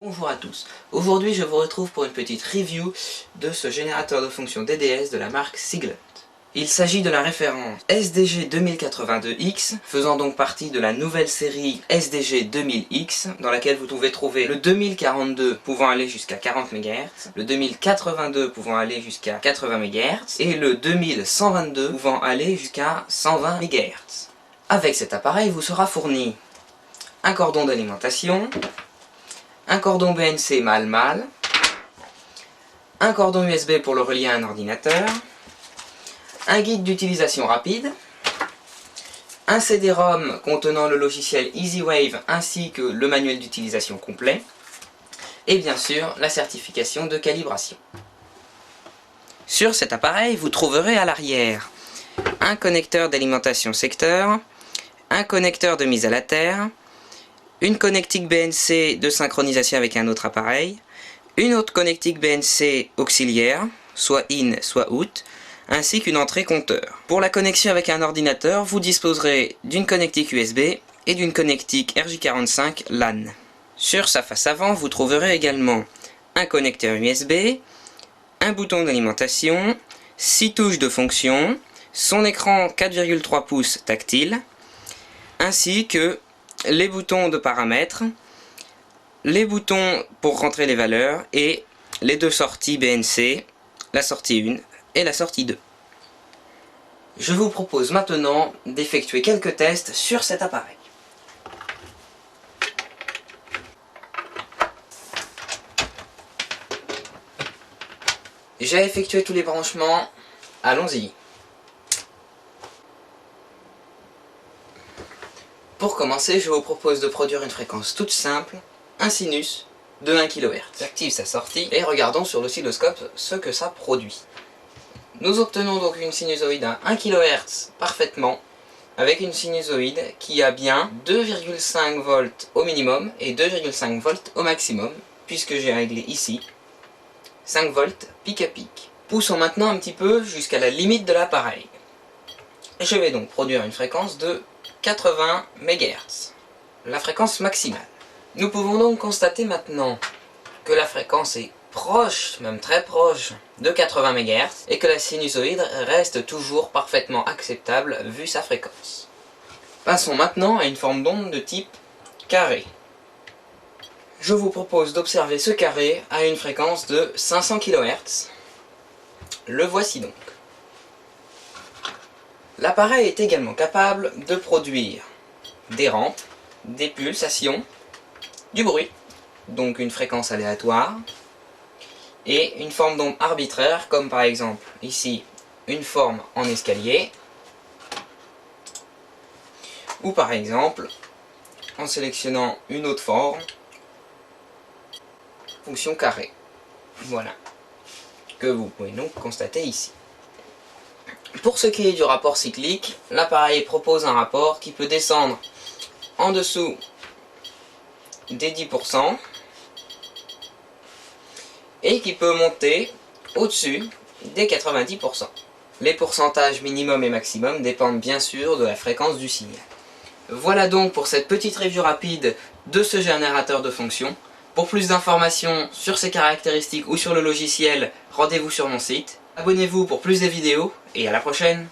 Bonjour à tous, aujourd'hui je vous retrouve pour une petite review de ce générateur de fonctions DDS de la marque Siglent. Il s'agit de la référence SDG 2082X, faisant donc partie de la nouvelle série SDG 2000X, dans laquelle vous pouvez trouver le 2042 pouvant aller jusqu'à 40 MHz, le 2082 pouvant aller jusqu'à 80 MHz, et le 2122 pouvant aller jusqu'à 120 MHz. Avec cet appareil vous sera fourni un cordon d'alimentation, un cordon BNC mâle-mâle, un cordon USB pour le relier à un ordinateur, un guide d'utilisation rapide, un CD-ROM contenant le logiciel EasyWave ainsi que le manuel d'utilisation complet, et bien sûr la certification de calibration. Sur cet appareil, vous trouverez à l'arrière un connecteur d'alimentation secteur, un connecteur de mise à la terre, une connectique BNC de synchronisation avec un autre appareil, une autre connectique BNC auxiliaire, soit in, soit out, ainsi qu'une entrée compteur. Pour la connexion avec un ordinateur, vous disposerez d'une connectique USB et d'une connectique RJ45 LAN. Sur sa face avant, vous trouverez également un connecteur USB, un bouton d'alimentation, 6 touches de fonction, son écran 4,3 pouces tactile, ainsi que les boutons de paramètres, les boutons pour rentrer les valeurs et les deux sorties BNC, la sortie 1 et la sortie 2. Je vous propose maintenant d'effectuer quelques tests sur cet appareil. J'ai effectué tous les branchements, allons-y. Pour commencer, je vous propose de produire une fréquence toute simple, un sinus de 1 kHz. J'active sa sortie et regardons sur l'oscilloscope ce que ça produit. Nous obtenons donc une sinusoïde à 1 kHz parfaitement, avec une sinusoïde qui a bien 2,5 volts au minimum et 2,5 volts au maximum, puisque j'ai réglé ici 5 volts pic à pic. Poussons maintenant un petit peu jusqu'à la limite de l'appareil. Je vais donc produire une fréquence de 80 MHz, la fréquence maximale. Nous pouvons donc constater maintenant que la fréquence est proche, même très proche, de 80 MHz et que la sinusoïde reste toujours parfaitement acceptable vu sa fréquence. Passons maintenant à une forme d'onde de type carré. Je vous propose d'observer ce carré à une fréquence de 500 kHz. Le voici donc. L'appareil est également capable de produire des rampes, des pulsations, du bruit, donc une fréquence aléatoire, et une forme d'onde arbitraire, comme par exemple ici une forme en escalier, ou par exemple en sélectionnant une autre forme, fonction carré. Voilà, que vous pouvez donc constater ici. Pour ce qui est du rapport cyclique, l'appareil propose un rapport qui peut descendre en dessous des 10% et qui peut monter au-dessus des 90%. Les pourcentages minimum et maximum dépendent bien sûr de la fréquence du signal. Voilà donc pour cette petite review rapide de ce générateur de fonctions. Pour plus d'informations sur ses caractéristiques ou sur le logiciel, rendez-vous sur mon site. Abonnez-vous pour plus de vidéos et à la prochaine!